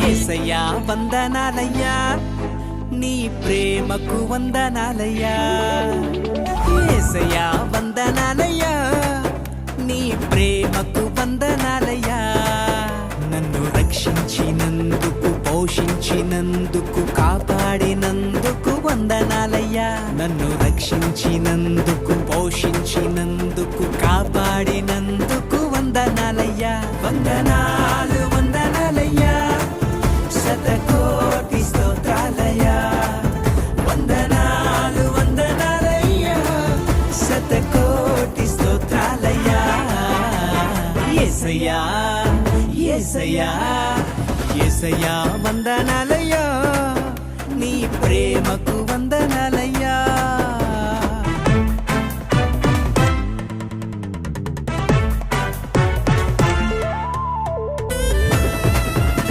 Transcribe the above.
యేసయ్యా వందనాలయ్యా నీ ప్రేమకు వందనాలయ్యా యేసయ్యా వందనాలయ్యా నీ ప్రేమకు వందనాలయ్యా నన్ను రక్షించినందుకు పోషించినందుకు కాపాడినందుకు వందనాలయ్యా నన్ను రక్షించినందుకు పోషించినందుకు కాపాడినందుకు వందనాలయ్యా వందనాలు వందనాలయ్యా శతకోటి స్తోత్రాలయ్యా వందనాలు వందనాలయ్యా శతకోటి స్తోత్రాలయ్యా యేసయ్యా యేసయ్యా యేసయ్యా వందనాలయ్యా నీ ప్రేమకు